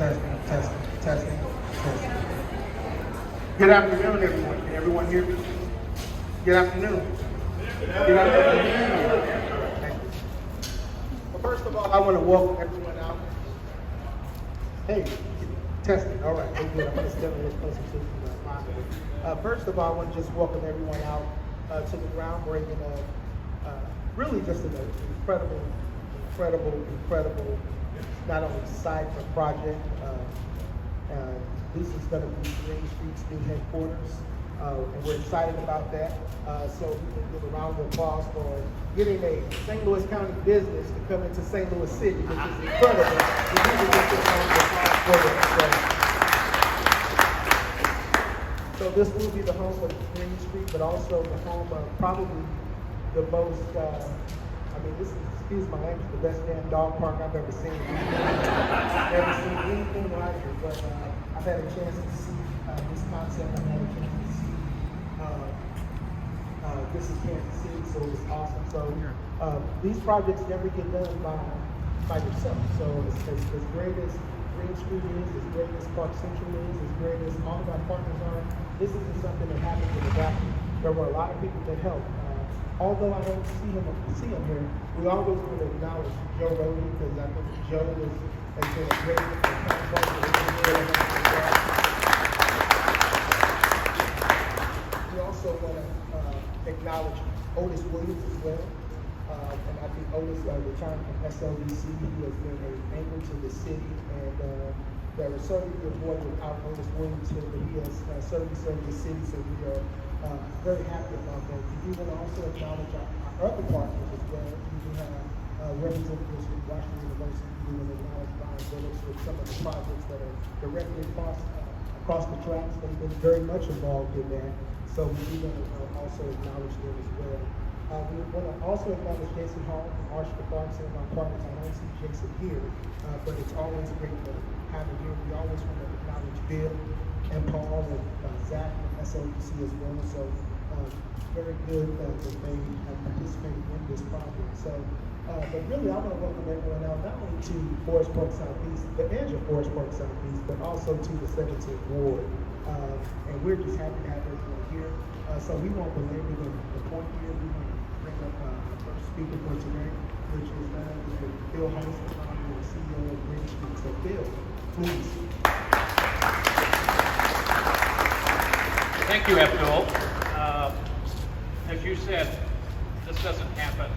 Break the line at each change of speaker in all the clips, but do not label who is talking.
testing, testing, testing, testing. Good afternoon, everyone. Can everyone hear me? Good afternoon. Good afternoon. Thank you. Well, first of all, I want to welcome everyone out. Hey, testing. All right, good. I'm going to step a little closer to the monitor. First of all, I want to just welcome everyone out to the groundbreaking of really just an incredible, not only site but project. This is going to be Green Street's new headquarters, and we're excited about that. So we can give a round of applause for getting a St. Louis County business to come into St. Louis City, which is incredible. We need to give a round of applause for that. So this will be the home of Green Street, but also the home of probably the most, this is, excuse my language, the best damn dog park I've ever seen. Never seen anything like it, but I've had a chance to see this concept. I've had a chance to see, this is Kansas City, so it's awesome. So these projects never get done by yourself. So as great as Green Street is, as great as Park Central is, as great as all of our partners are, this isn't something that happens in a vacuum. There were a lot of people that helped. Although I don't see him here, we always want to acknowledge Joe Rody, because I think Joe has been a great We also want to acknowledge Otis Williams as well. And I think Otis returned from SLDC. He has been an anchor to the city, and there would certainly be a board without Otis Williams here, but he has certainly served the city, so we are very happy about that. We want to also acknowledge our other partners as well. We do have Remington District, Washington University. We want to acknowledge Brian Phillips with some of the projects that are directly across the tracks. They've been very much involved in that, so we want to also acknowledge them as well. We want to also acknowledge Jason Hall from Arch Department and our partners. I don't see Jason here, but it's always great to have him here. We always want to acknowledge Bill and Paul and Zach from SLDC as well. So very good that they have participated in this project. So, but really, I want to welcome everyone out, not only to Forest Park Southeast, the edge of Forest Park Southeast, but also to the 17th Ward. And we're just happy to have everyone here. So we won't belabor the point here. We want to bring up our first speaker for today, which is Bill HULSE, the founder and CEO of Green Street. So Bill, please.
Thank you, Abdul. As you said, this doesn't happen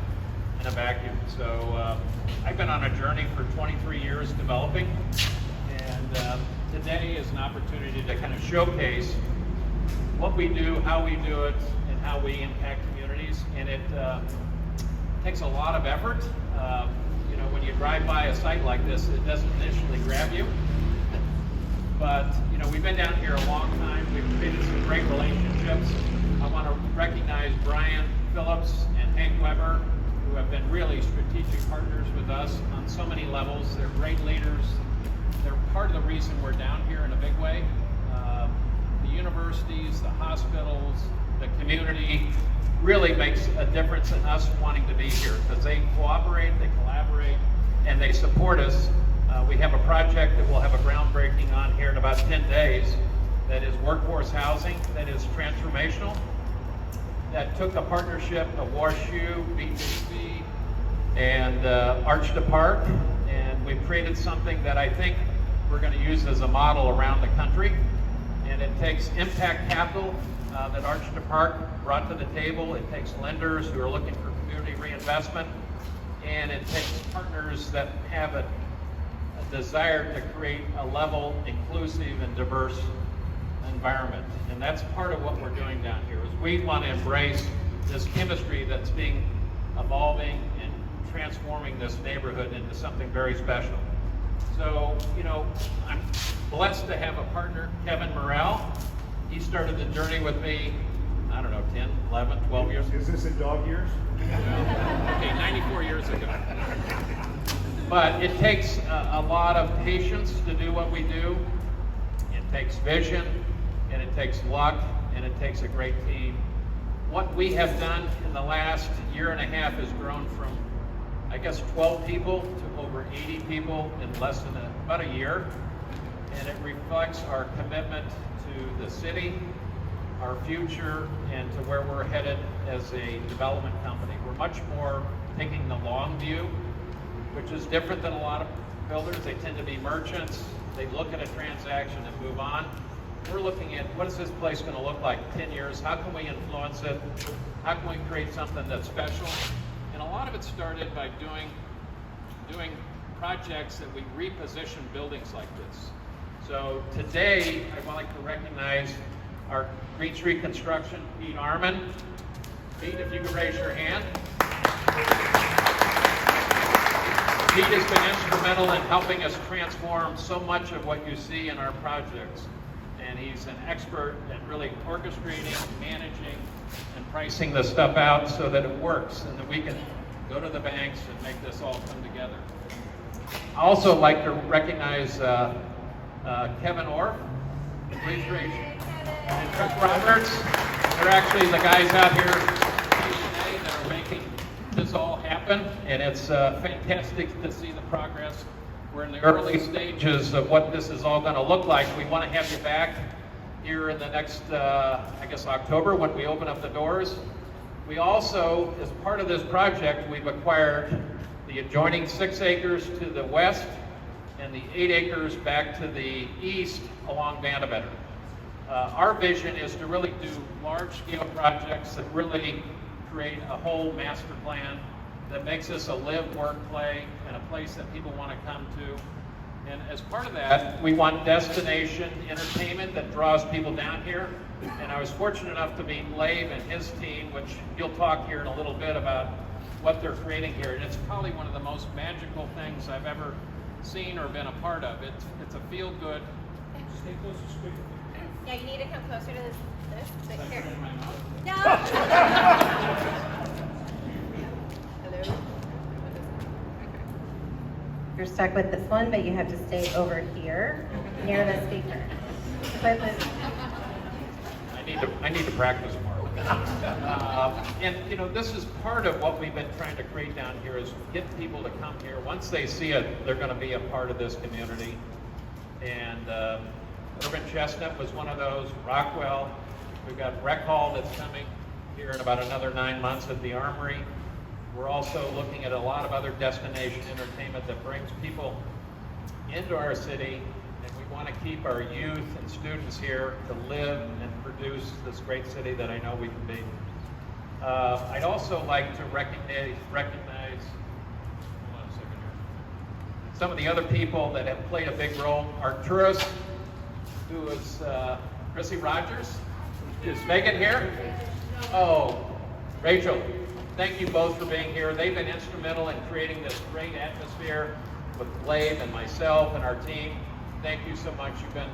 in a vacuum. So I've been on a journey for 23 years developing, and today is an opportunity to kind of showcase what we do, how we do it, and how we impact communities. And it takes a lot of effort. When you drive by a site like this, it doesn't initially grab you. But we've been down here a long time. We've created some great relationships. I want to recognize Brian Phillips and Hank Weber, who have been really strategic partners with us on so many levels. They're great leaders. They're part of the reason we're down here in a big way. The universities, the hospitals, the community really makes a difference in us wanting to be here, because they cooperate, they collaborate, and they support us. We have a project that we'll have a groundbreaking on here in about 10 days that is workforce housing, that is transformational, that took a partnership of WashU, BJC, and Arch Park, and we've created something that I think we're going to use as a model around the country. And it takes impact capital that Arch Park brought to the table. It takes lenders who are looking for community reinvestment, and it takes partners that have a desire to create a level, inclusive, and diverse environment. And that's part of what we're doing down here, is we want to embrace this chemistry that's evolving and transforming this neighborhood into something very special. So, I'm blessed to have a partner, Kevin MORRELL. He started the journey with me, 10, 11, 12 years ago.
Is this in dog years?
Okay, 94 years ago. But it takes a lot of patience to do what we do. It takes vision, and it takes luck, and it takes a great team. What we have done in the last year and a half has grown from, 12 people to over 80 people in less than about a year. and it reflects our commitment to the city, our future, and to where we're headed as a development company. We're much more taking the long view, which is different than a lot of builders. They tend to be merchants. They look at a transaction and move on. We're looking at what is this place going to look like 10 years? How can we influence it? How can we create something that's special? And a lot of it started by doing projects that we reposition buildings like this. So today, I would like to recognize our Green Street Construction, Pete Arman. Pete, if you could raise your hand. Pete has been instrumental in helping us transform so much of what you see in our projects. And he's an expert at really orchestrating, managing, and pricing this stuff out so that it works and that we can go to the banks and make this all come together. I also like to recognize Kevin Orff, please raise, and Chris Roberts. They're actually the guys out here today that are making this all happen, and it's fantastic to see the progress. We're in the early stages of what this is all going to look like. We want to have you back here in the next, I guess, October when we open up the doors. We also, as part of this project, we've acquired the adjoining 6 acres to the west and the 8 acres back to the east along Vandevetter. Our vision is to really do large-scale projects that really create a whole master plan that makes this a live, work, play, and a place that people want to come to. And as part of that, we want destination entertainment that draws people down here. And I was fortunate enough to meet Lave and his team, which you'll talk here in a little bit about what they're creating here. And it's probably one of the most magical things I've ever seen or been a part of. It's a feel-good. Stay close to speaker.
Yeah, you need to come closer to this. But here.
In my mouth?
No. Hello.
You're stuck with this one, but you have to stay over here near the speaker. But
I need to practice more. And you know, this is part of what we've been trying to create down here is get people to come here. Once they see it, they're going to be a part of this community. And Urban Chestnut was one of those. Rockwell. We've got Rec Hall that's coming here in about another 9 months at the Armory. We're also looking at a lot of other destination entertainment that brings people into our city, and we want to keep our youth and students here to live and produce this great city that I know we can be. I'd also like to recognize hold on a second here, some of the other people that have played a big role. Arcturus, who is Chrissy Rogers. Is Megan here? Oh, Rachel. Thank you both for being here. They've been instrumental in creating this great atmosphere with Lave and myself and our team. Thank you so much. You've been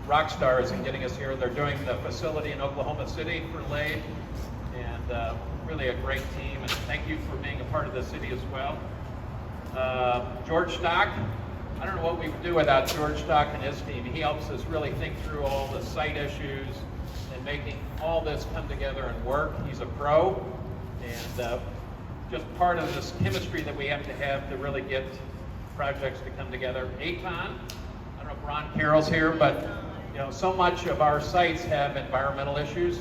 rock stars in getting us here. They're doing the facility in Oklahoma City for Lave, and really a great team. And thank you for being a part of the city as well. George Stock. I don't know what we would do without George Stock and his team. He helps us really think through all the site issues and making all this come together and work. He's a pro, and just part of this chemistry that we have to really get projects to come together. Aton, I don't know if Ron Carroll's here, but you know, so much of our sites have environmental issues.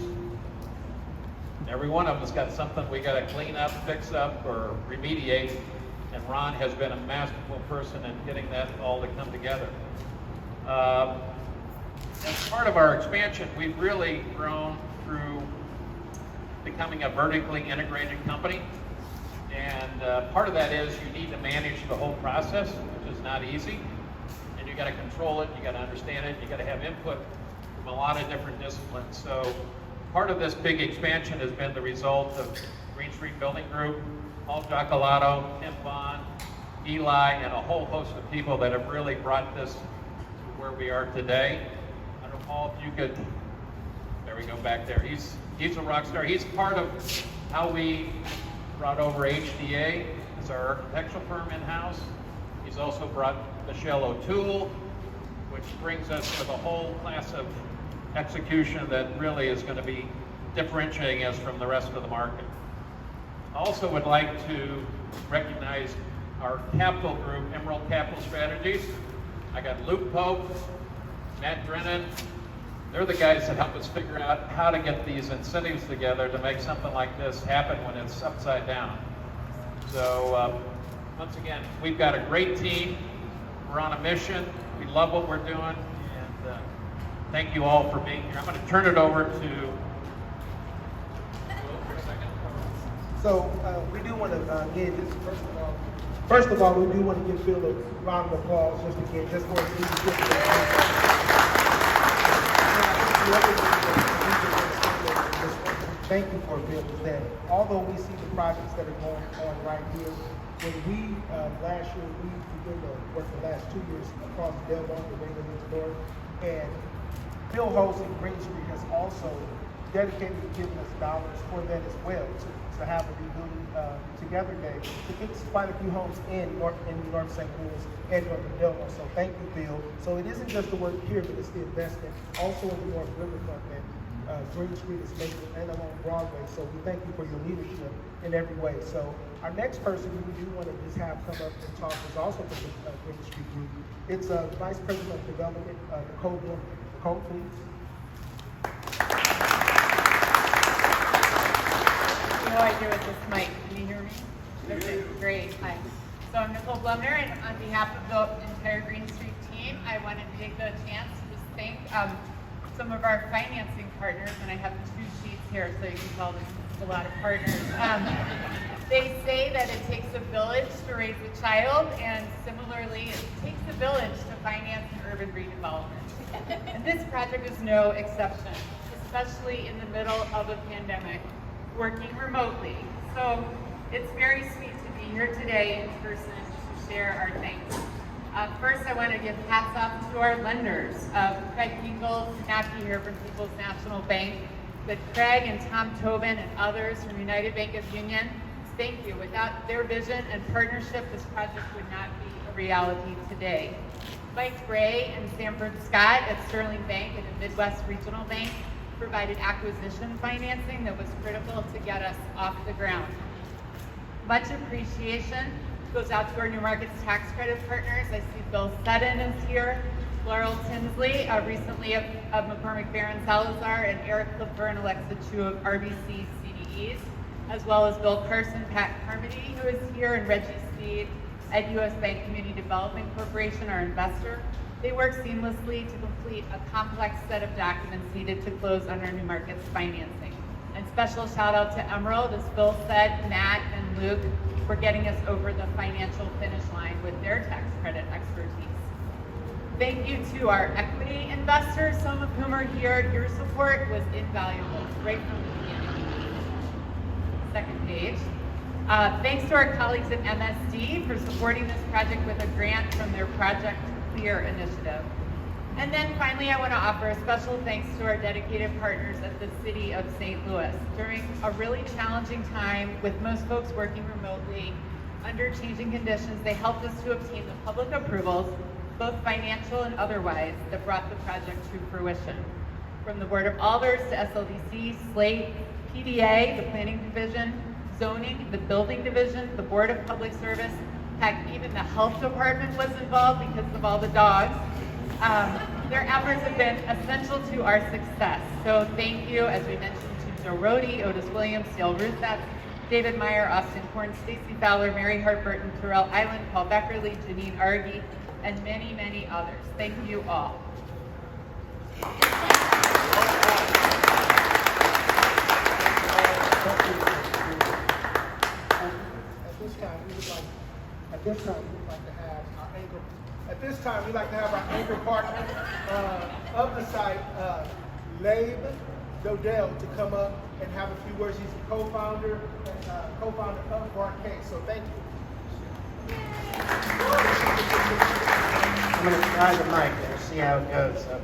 Every one of them's got something we got to clean up, fix up, or remediate. And Ron has been a masterful person in getting that all to come together. As part of our expansion, we've really grown through becoming a vertically integrated company. And part of that is you need to manage the whole process, which is not easy. And you got to control it, you got to understand it, you got to have input from a lot of different disciplines. So part of this big expansion has been the result of Green Street Building Group, Paul Giacolato, Tim Vaughn, Eli, and a whole host of people that have really brought this to where we are today. I don't know, Paul, if you could, there we go back there. He's a rock star. He's part of how we brought over HDA as our architectural firm in-house. He's also brought Michelle O'Toole, which brings us to the whole class of execution that really is going to be differentiating us from the rest of the market. I also would like to recognize our capital group, Emerald Capital Strategies. I got Luke Pope, Matt Drennan. They're the guys that help us figure out how to get these incentives together to make something like this happen when it's upside down. So once again, we've got a great team. We're on a mission. We love what we're doing, and thank you all for being here. I'm going to turn it over to Will for a second.
So we do want to give this, first of all, we do want to give Phil a round of applause just again, just for his leadership. Thank you for Phil, is that although we see the projects that are going on right here, when we, last year, we began to work the last 2 years across Delmont, the Raymond North, and Bill Holtz in Green Street has also dedicated to giving us dollars for that as well, to have a rebuilding together day to fix quite a few homes in North St. Louis and North Delmont. So thank you, Bill. So it isn't just the work here, but it's the investment also in the North Riverfront that Green Street is making and along Broadway. So we thank you for your leadership in every way. So our next person who we do want to just have come up and talk is also from the Green Street group. It's Vice President of Development, Nicole BLUMNER. Nicole, please.
What do I do with this mic? Can you hear me? Okay, great. Hi. So I'm Nicole BLUMNER, and on behalf of the entire Green Street team, I wanted to take the chance to just thank some of our financing partners, and I have 2 sheets here, so you can tell there's a lot of partners. They say that it takes a village to raise a child, and similarly, it takes a village to finance an urban redevelopment. And this project is no exception, especially in the middle of a pandemic, working remotely. So it's very sweet to be here today in person to share our thanks. First, I want to give hats off to our lenders. Craig Hinkle could not be here from People's National Bank, but Craig and Tom Tobin and others from United Bank of Union, thank you. Without their vision and partnership, this project would not be a reality today. Mike Gray and Sanford Scott at Sterling Bank and the Midwest Regional Bank provided acquisition financing that was critical to get us off the ground. Much appreciation goes out to our New Markets tax credit partners. I see Bill Seddon is here, Laurel Tinsley, recently of McCormick Barron Salazar, and Eric Clipper and Alexa Chu of RBC CDEs, as well as Bill Carson, Pat Carmody, who is here, and Reggie Speed at U.S. Bank Community Development Corporation, our investor. They work seamlessly to complete a complex set of documents needed to close on our New Markets financing. And special shout out to Emerald, as Phil said, Matt and Luke for getting us over the financial finish line with their tax credit expertise. Thank you to our equity investors, some of whom are here. Your support was invaluable right from the beginning. Second page. Thanks to our colleagues at MSD for supporting this project with a grant from their Project Clear initiative. And then finally, I want to offer a special thanks to our dedicated partners at the City of St. Louis. During a really challenging time with most folks working remotely under changing conditions, they helped us to obtain the public approvals, both financial and otherwise, that brought the project to fruition. From the Board of Alders to SLDC, Slate, PDA, the Planning Division, Zoning, the Building Division, the Board of Public Service, heck, even the Health Department was involved because of all the dogs. Their efforts have been essential to our success. So thank you, as we mentioned, to Joe Rohde, Otis Williams, Dale Rutheth, David Meyer, Austin Korn, Stacy Fowler, Mary Hart Burton, Terrell Island, Paul Beckerly, Janine Argy, and many, many others. Thank you all.
At this time, we'd like to have our anchor partner of the site, Labe Dodell, to come up and have a few words. He's a co-founder of BLUMNER. So thank you.
I'm going to try the mic and see how it goes. So,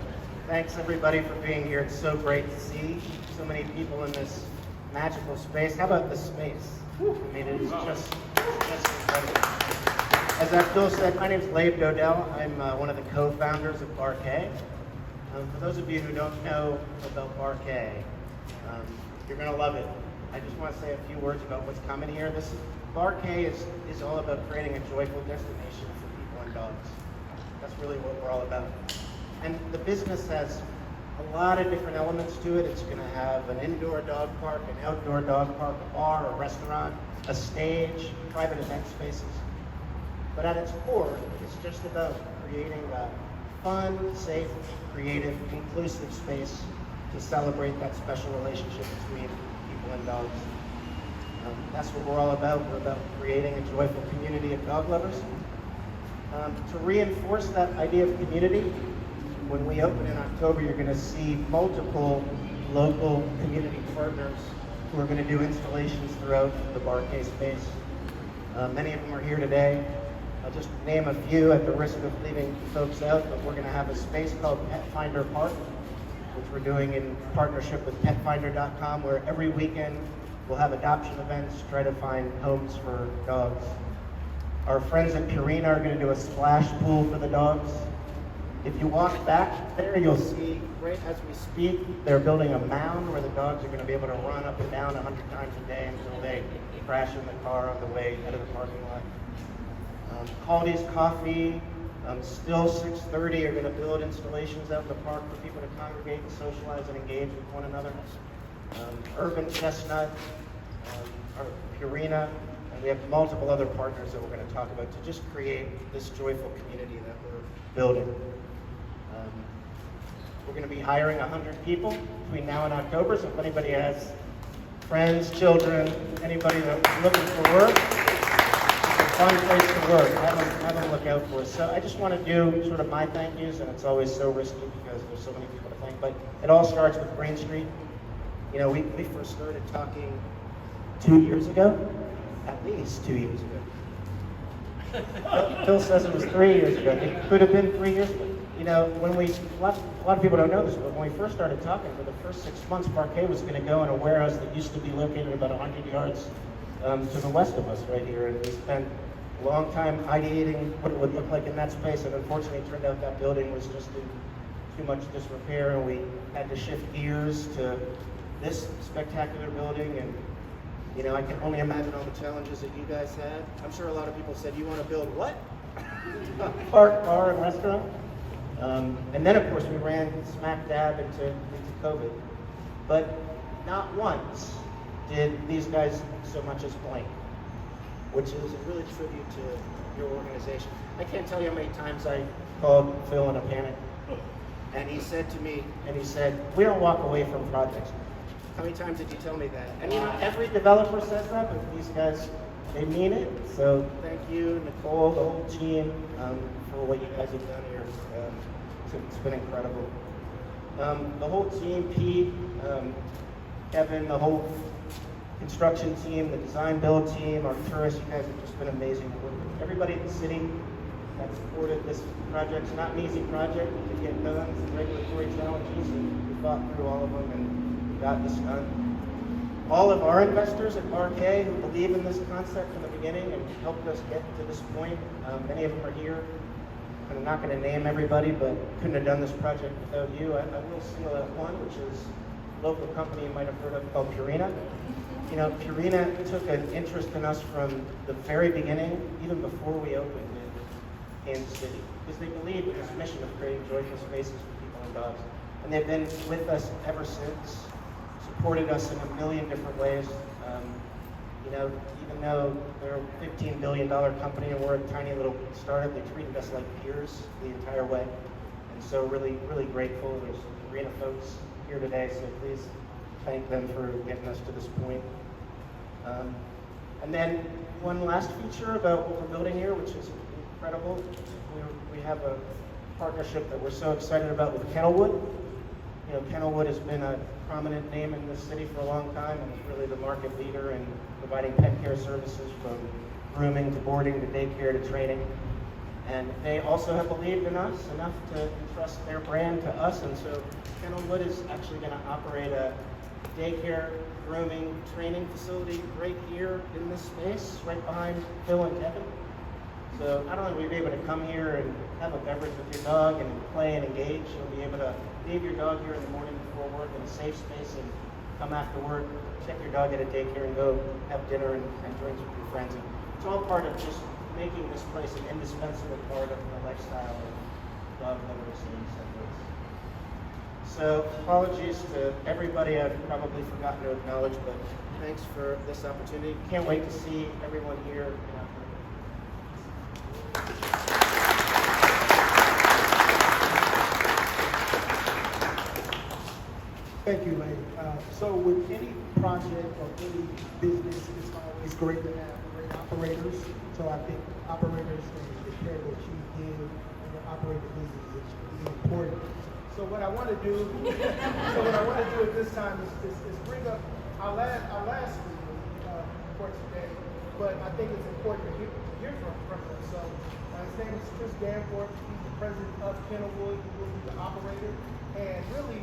thanks everybody for being here. It's so great to see so many people in this magical space. How about the space? I mean, it is just incredible. As Phil said, my name is Labe Dodell. I'm one of the co-founders of BLUMNER. For those of you who don't know about BLUMNER, you're going to love it. I just want to say a few words about what's coming here. BLUMNER is all about creating a joyful destination for people and dogs. That's really what we're all about. And the business has a lot of different elements to it. It's going to have an indoor dog park, an outdoor dog park, a bar, a restaurant, a stage, private event spaces. But at its core, it's just about creating a fun, safe, creative, inclusive space to celebrate that special relationship between people and dogs. That's what we're all about. We're about creating a joyful community of dog lovers. To reinforce that idea of community, when we open in October, you're going to see multiple local community partners who are going to do installations throughout the Bar-K space. Many of them are here today. I'll just name a few at the risk of leaving folks out, but we're going to have a space called Pet Finder Park, which we're doing in partnership with petfinder.com, where every weekend we'll have adoption events, try to find homes for dogs. Our friends at Purina are going to do a splash pool for the dogs. If you walk back there, you'll see, right as we speak, they're building a mound where the dogs are going to be able to run up and down 100 times a day until they crash in the car on the way out of the parking lot. Caldy's Coffee, Still 630 are going to build installations out in the park for people to congregate and socialize and engage with one another. Urban Chestnut, our Purina, and we have multiple other partners that we're going to talk about to just create this joyful community that we're building. We're going to be hiring 100 people between now and October, so if anybody has friends, children, anybody that's looking for work, it's a fun place to work. Have them look out for us. So I just want to do sort of my thank yous, and it's always so risky because there's so many people to thank, but it all starts with Green Street. You know, we first started talking 2 years ago, at least 2 years ago. Phil says it was 3 years ago. It could have been 3 years ago. You know, when a lot of people don't know this, but when we first started talking, for the first 6 months, Bar-K was going to go in a warehouse that used to be located about 100 yards to the west of us right here. And we spent a long time ideating what it would look like in that space, and unfortunately it turned out that building was just in too much disrepair, and we had to shift gears to this spectacular building. And you know, I can only imagine all the challenges that you guys had. I'm sure a lot of people said, you want to build what? Park, bar, and restaurant. And then, of course, we ran smack dab into COVID. But not once did these guys so much as blink, which is a really tribute to your organization. I can't tell you how many times I called Phil in a panic. And he said to me, we don't walk away from projects. How many times did you tell me that? And you know, every developer says that, but these guys, they mean it. So thank you, Nicole, the whole team, for what you guys have done here. It's been incredible. The whole team, Pete, Kevin, the whole construction team, the design build team, our tourists, you guys have just been amazing to work with. Everybody at the city that supported this project. It's not an easy project to get done. It's regulatory challenges, and we fought through all of them and got this done. All of our investors at Bar-K who believe in this concept from the beginning and helped us get to this point. Many of them are here. I'm not going to name everybody, but couldn't have done this project without you. I will single out one, which is a local company you might have heard of called Purina. You know, Purina took an interest in us from the very beginning, even before we opened in Kansas City, because they believe in this mission of creating joyful spaces for people and dogs. And they've been with us ever since, supported us in a million different ways. You know, even though they're a $15 billion company and we're a tiny little startup, they treated us like peers the entire way. And so really, really grateful. There's Purina folks here today, so please thank them for getting us to this point. And then one last feature about what we're building here, which is incredible. We have a partnership that we're so excited about with KENNELWOOD. You know, KENNELWOOD has been a prominent name in this city for a long time and is really the market leader in providing pet care services from grooming to boarding to daycare to training. And they also have believed in us enough to entrust their brand to us, and so KENNELWOOD is actually going to operate a daycare, grooming, training facility right here in this space, right behind Phil and Kevin. So not only will you be able to come here and have a beverage with your dog and play and engage, you'll be able to leave your dog here in the morning before work in a safe space and come after work, take your dog at a daycare and go have dinner and drinks with your friends. And it's all part of just making this place an indispensable part of the lifestyle of City, St. Louis. So apologies to everybody I've probably forgotten to acknowledge, but thanks for this opportunity. Can't wait to see everyone here in October.
Thank you, Lane. So with any project or any business, it's always great to have great operators. So I think operators and the care that you give in the operating business is extremely important. So what I want to do, at this time is bring up our last speaker for today. But I think it's important to hear from him. So his name is Chris Danforth. He's the president of KENNELWOOD. He will be the operator, and really,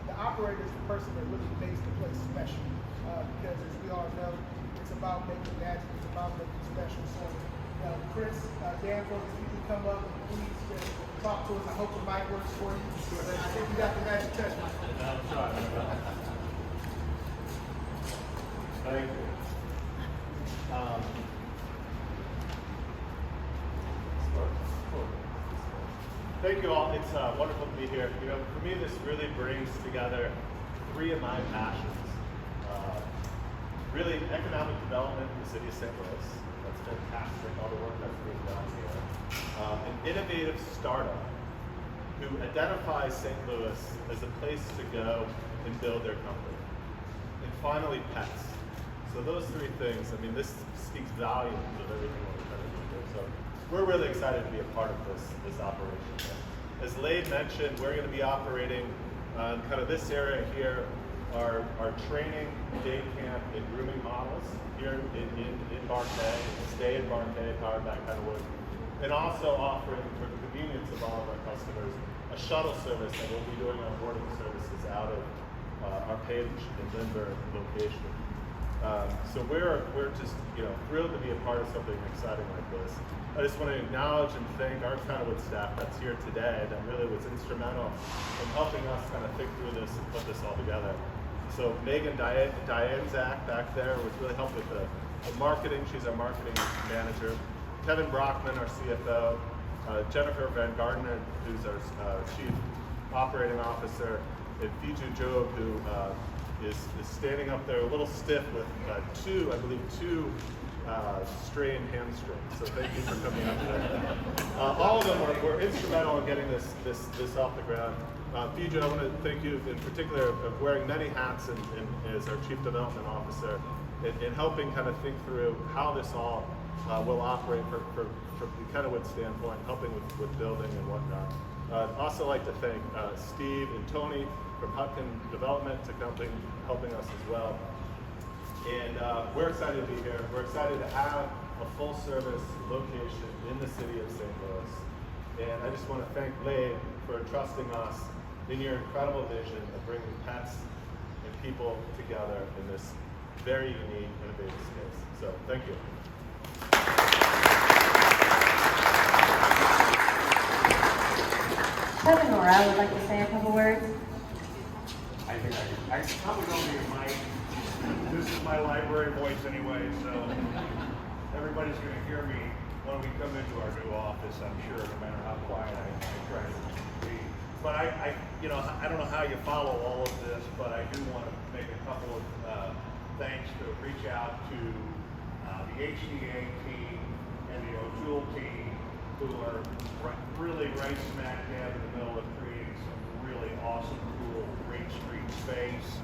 the operator is the person that really makes the place special. Because as we all know, it's about making magic. It's about making special. So Chris Danforth, if you can come up and please just talk to us. I hope the mic works for you. I think you got the magic touch.
Thank you. Thank you all. It's wonderful to be here. You know, for me, this really brings together three of my passions. Really, economic development in the city of St. Louis. That's fantastic, all the work that's being done here. An innovative startup who identifies St. Louis as a place to go and build their company. And finally, pets. So those three things, I mean, this speaks volumes of everything we're trying to do here. So we're really excited to be a part of this operation. As Lade mentioned, we're going to be operating on kind of this area here, our training, day camp, and grooming models here in Barcay, stay in Barcay, powered by KENNELWOOD, and also offering, for the convenience of all of our customers, a shuttle service that we'll be doing our boarding services out of our Page and Lindbergh location. So we're just thrilled to be a part of something exciting like this. I just want to acknowledge and thank our KENNELWOOD staff that's here today that really was instrumental in helping us kind of think through this and put this all together. So Megan Dianzak back there was really helped with the marketing. She's our marketing manager. Kevin Brockman, our CFO. Jennifer Van Gardner, who's our chief operating officer. And Fiju Job, who is standing up there a little stiff with two strained hamstrings. So thank you for coming up there. All of them were instrumental in getting this off the ground. Fiju, I want to thank you in particular of wearing many hats and as our Chief Development Officer in helping kind of think through how this all will operate from the KENNELWOOD standpoint, helping with building and whatnot. I'd also like to thank Steve and Tony from Hutkin Development to helping us as well. And we're excited to be here. We're excited to have a full service location in the city of St. Louis. And I just want to thank Lade for trusting us in your incredible vision of bringing pets and people together in this very unique, innovative space. So thank you.
Kevin Morrell would like to say a couple words.
I probably don't need a mic. This is my library voice anyway, so everybody's going to hear me when we come into our new office, I'm sure, no matter how quiet I try to be. But I don't know how you follow all of this, but I do want to make a couple of thanks to reach out to the HCA team and the O'Toole team, who are really right smack dab in the middle of creating some really awesome, cool Green Street space.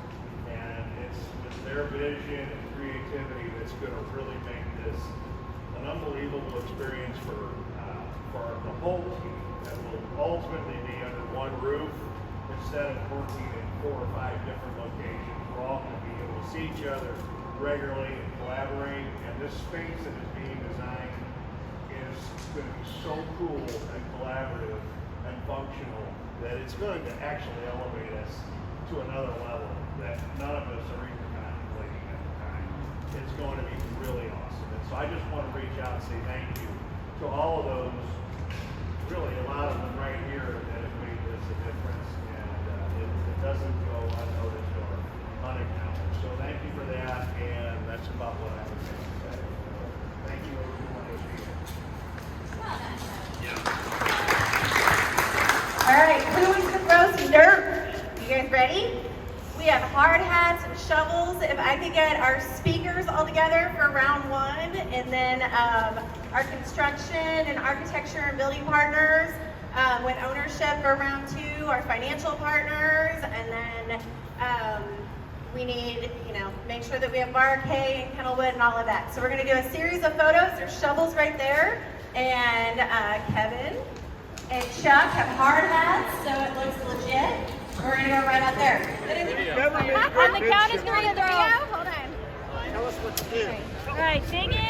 And it's their vision and creativity that's going to really make this an unbelievable experience for the whole team that will ultimately be under one roof instead of working in 4 or 5 different locations. We're all going to be able to see each other regularly and collaborate. And this space that is being designed is going to be so cool and collaborative and functional that it's going to actually elevate us to another level that none of us are even contemplating at the time. It's going to be really awesome. And so I just want to reach out and say thank you to all of those, really a lot of them right here that have made this a difference. And it doesn't go unnoticed or unacknowledged. So thank you for that, and that's about what I was going to say. Thank you everyone for being here.
All Who wants to throw some dirt? You guys ready? We have hard hats and shovels. If I could get our speakers all together for round one, and then our construction and architecture and building partners with ownership for round two, our financial partners, and then we need, make sure that we have Bar K and Kennelwood and all of that. So we're gonna do a series of photos. There's shovels right there, and Kevin and Chuck have hard hats, so it looks legit. We're gonna go right out there.
On the count of three, throw. Hold on.
Tell us what to do.
All right, dig in.